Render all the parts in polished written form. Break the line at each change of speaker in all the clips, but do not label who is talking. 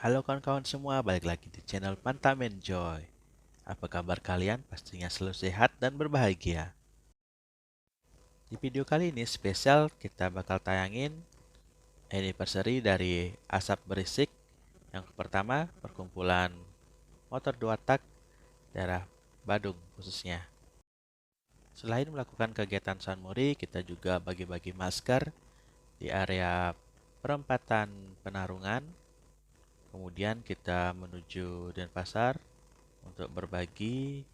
Halo kawan-kawan semua, balik lagi di channel Pantamen Joy. Apa kabar kalian? Pastinya selalu sehat dan berbahagia. Di video kali ini spesial kita bakal tayangin anniversary dari Asap Berisik. Yang pertama, perkumpulan motor 2 tak daerah Badung khususnya. Selain melakukan kegiatan Sunmori, kita juga bagi-bagi masker di area perempatan Penarungan. Kemudian kita menuju Denpasar untuk berbagi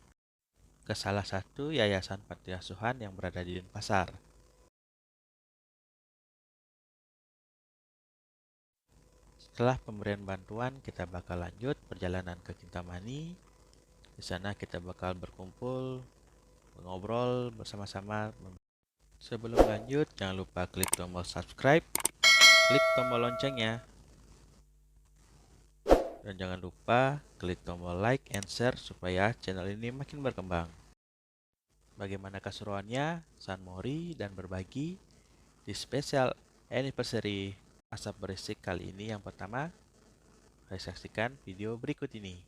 ke salah satu yayasan panti asuhan yang berada di Denpasar. Setelah pemberian bantuan, kita bakal lanjut perjalanan ke Kintamani. Di sana kita bakal berkumpul, ngobrol bersama-sama. Sebelum lanjut, jangan lupa klik tombol subscribe, klik tombol loncengnya, dan jangan lupa klik tombol like and share supaya channel ini makin berkembang. Bagaimana keseruannya, Sunmori dan berbagi di special anniversary Asap Berisik kali ini. Yang pertama, mari saksikan video berikut ini.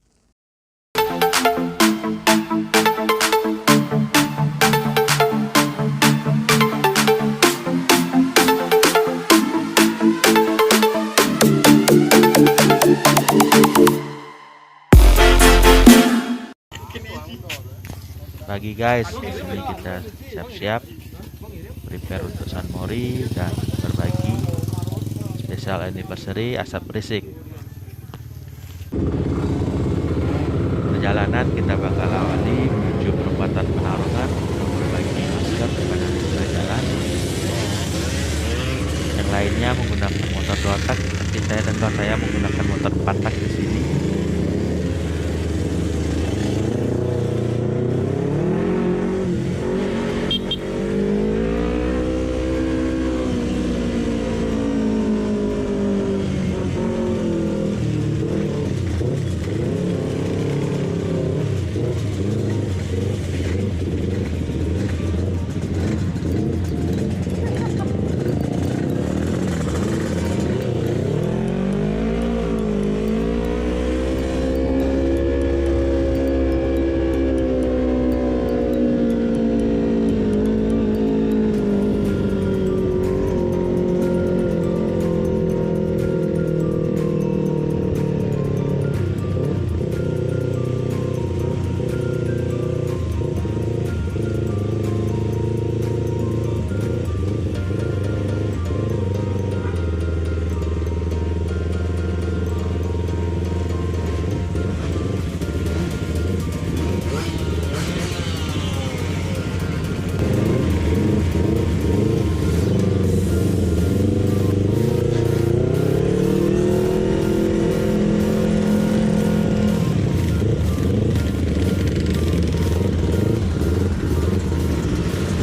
Pagi guys, di sini kita siap-siap prepare untuk Sunmori dan berbagi special anniversary Asap Berisik. Perjalanan kita bakal awali menuju perempatan Penarungan untuk berbagi masker kepada pengguna jalan. Yang lainnya menggunakan motor 2 tak, seperti saya dan kawan saya menggunakan motor 4 tak di sini.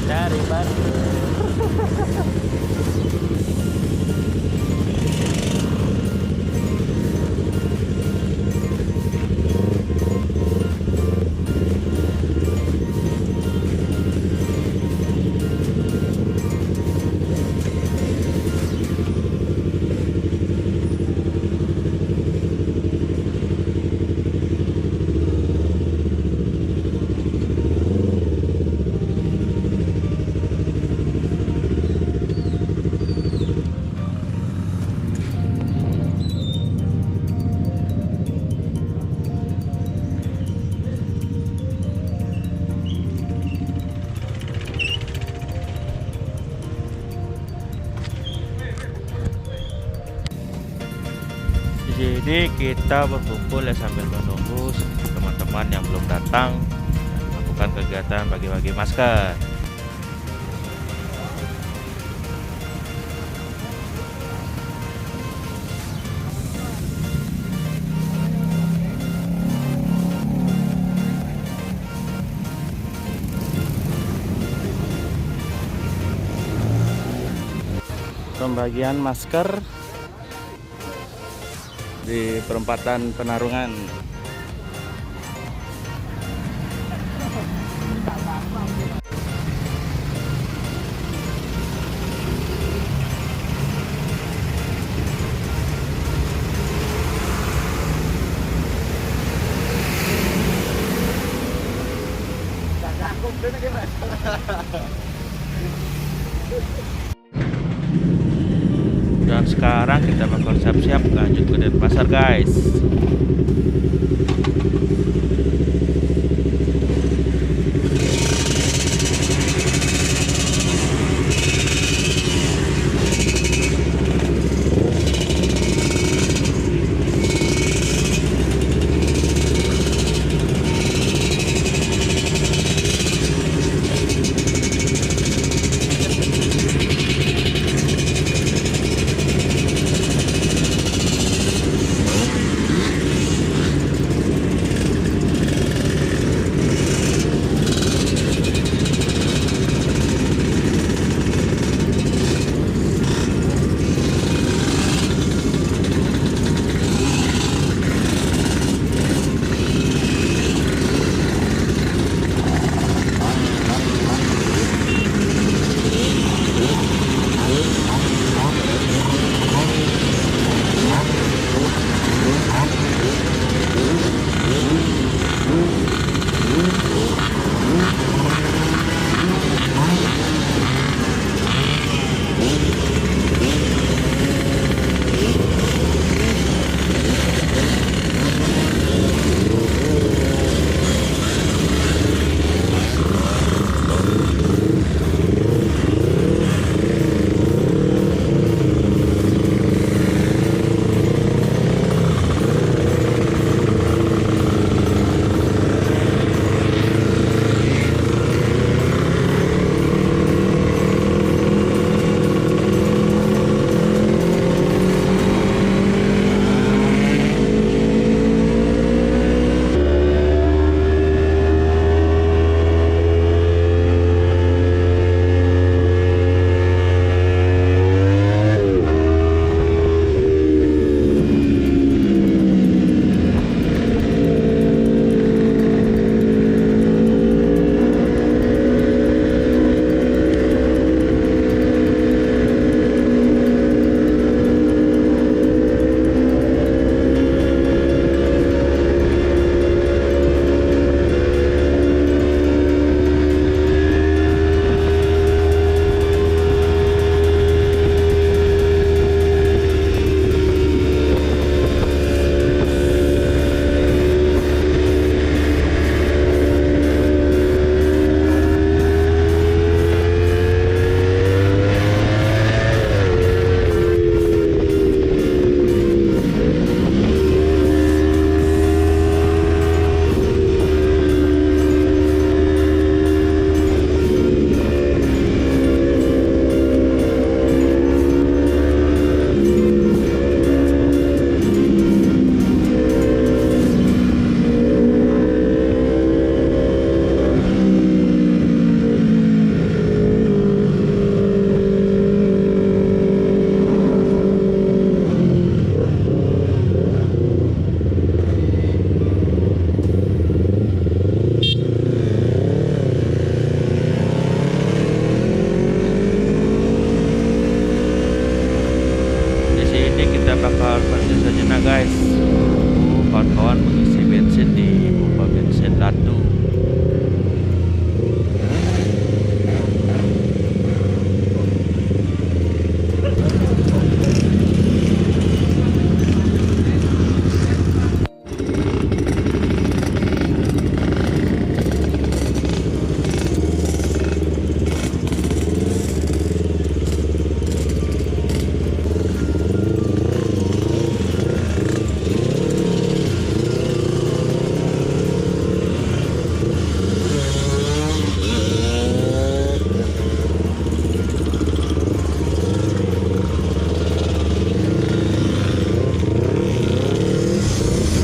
Dari Bandung. Jadi kita berkumpul ya sambil menunggu teman-teman yang belum datang dan melakukan kegiatan bagi-bagi masker. Pembagian masker di perempatan Penarungan. Dan sekarang kita bakal siap-siap lanjut ke Denpasar, guys. bakal berhenti sejenak guys. Kawan-kawan mengisi bensin di pompa bensin Latu.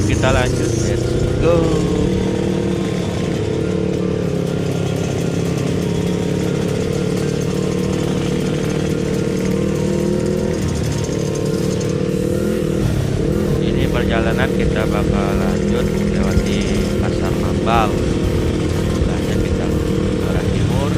Kita lanjut, let's go. Ini perjalanan kita bakal lanjut melewati Pasar Mambal. Setelahnya kita menuju ke arah timur.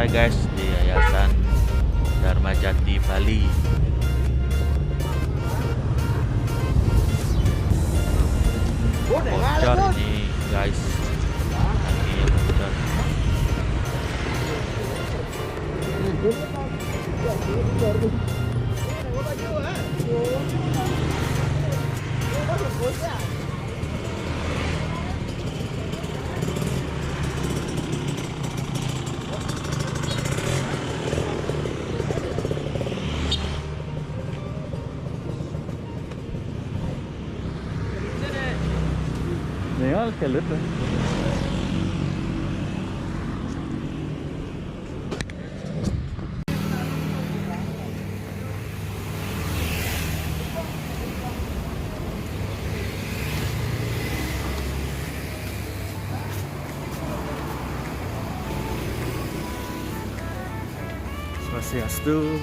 selesai guys di Yayasan Dharma Jati Bali. Bocor ini guys, kakinya bocor. Nếu cái lứt rồi. Swastiastu.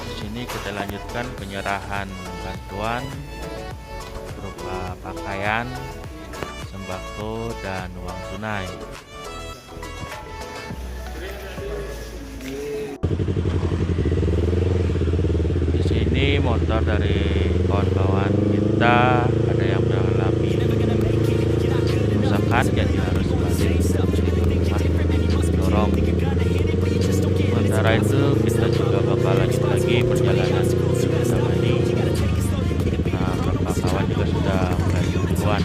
Di sini kita lanjutkan penyerahan bantuan berupa pakaian, sembako, dan uang tunai. Di sini motor dari kawan-kawan kita ada yang mengalami kerusakan, jadi harus balik dorong. Sementara itu kita juga bakal lanjut lagi perjalanan bersama ini. Nah, beberapa kawan juga sudah mulai duluan.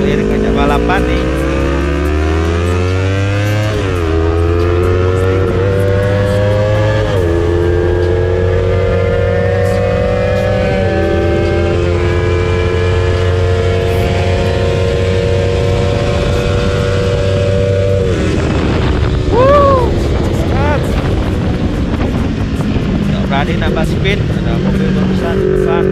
seiring ngajak balapan nih. Nggak berani nambah speed, ada mobil barusan di depan.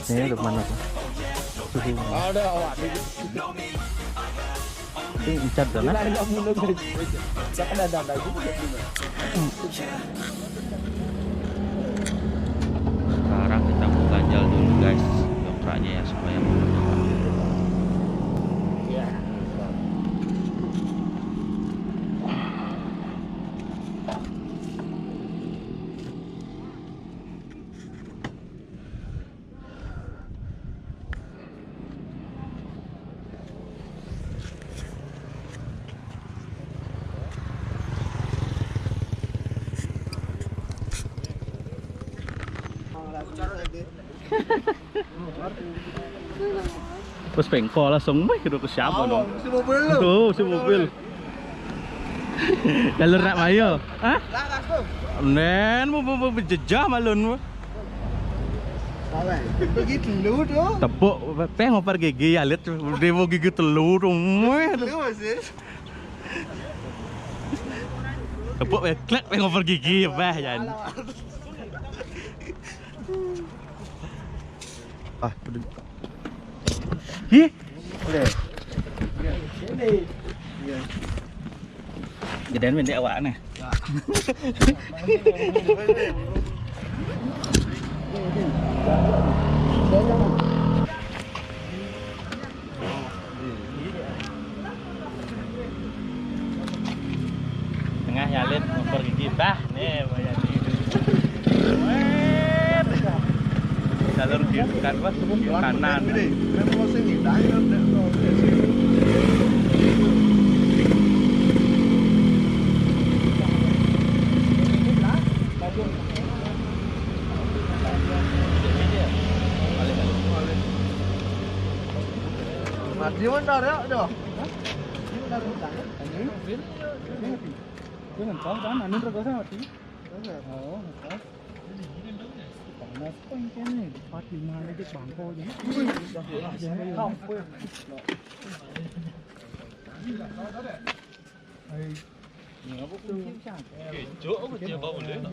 Ini untuk mana tuh?
Ada awak ni.
Ini icat dah nah.
Enggak mulu guys. Jangan ada lagi.
Sekarang kita mau ganjal dulu guys dongkraknya ya supaya memenuhi.
Ya.
Pas pengkol langsung kira ke siapa dong? Si mobil lu. Tuh, si mobil. Jalur nak mayo. Hah? Lah langsung. Nen mau berjejah malun.
Pergi dulu tuh.
Tepuk peng ngopar gigi ya lihat dewo gigi telur tuh. Tepuk klek peng ngopar gigi bah jan. Ah, hi. Gedean mendek awak nih. Tengah nyalin ngopor gigi bah nih bayar jalur kiri kan bos kanan
Di mana dah dah? Jangan kau dah anu terus mati. Oh, nó quanh cái này phát thì mà lấy cái bảng cô đấy không chỗ của chị bao lớn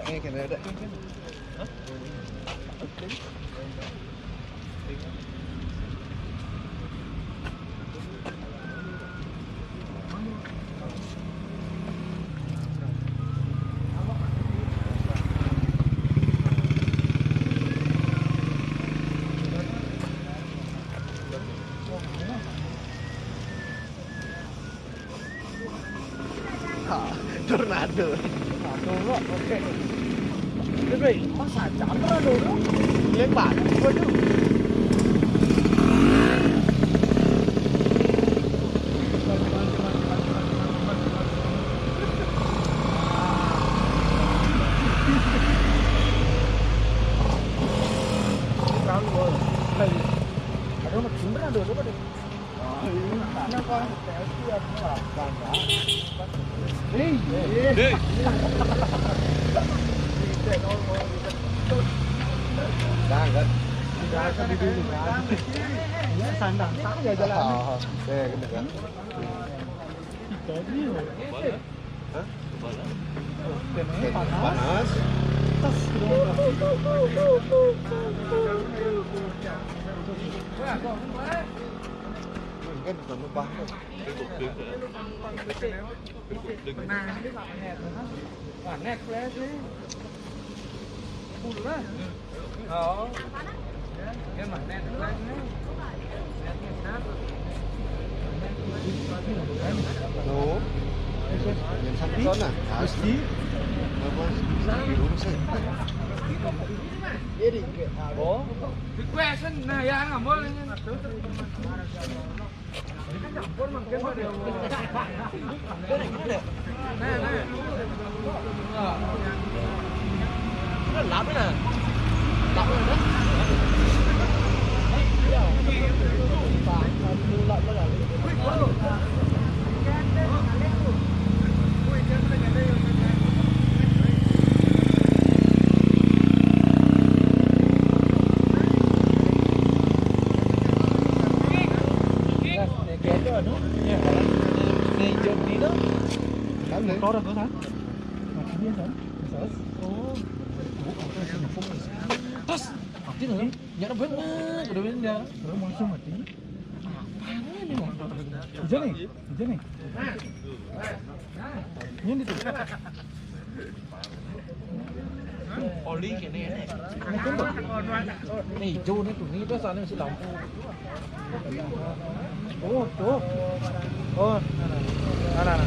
nghe cái này đấy tornado. Tornado, oke. Jadi, masa jatuh dulu? Lebar, waduh. Ada mau cuma dulu pada. Nah, kau siap lah, bangga. Sangat. Tidak di dulu. Sandang, tak ya jalan. Saya kedengar. Hah? Panas. Kan bukan lupa. Warnet flash nih. Full lah. Oh. Cái mặt net flash nih. Đồ. Nhìn sắp con à? Mesti. Apa? Lurus sih. Jadi oh. Request nah ya nggak boleh. Campur makin pada. Nah. Lap dah. Lap dah. Có đâu có sao? Tos, mati nih. Jangan benar, udah benar. Udah langsung mati. Apaan ini mau? Hujan nih. Ini tuh. Oli kene nih. Nih hijau nih tuh, nih biasanya masih lampu. Oh, tuh. Oh, nah.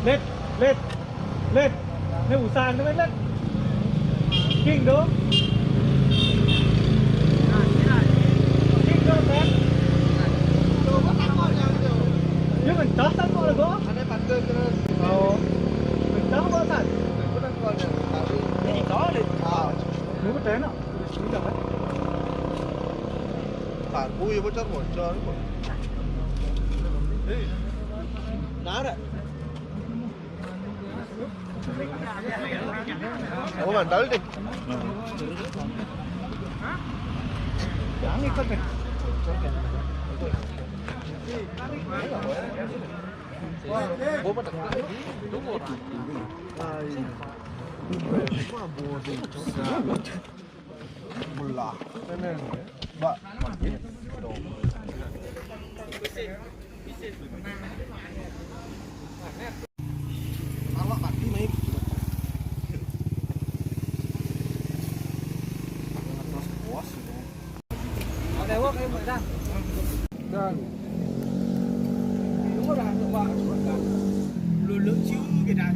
Lên, lên, lên, lên ủ sàn cho lên. King dong. King dong kan. Dia mentah tak kau lego? Oh. Mentah apa tak? Ini kau le. Ini betul nak. Ini tak kan? Jangan ikut kan? Lulu cium kita.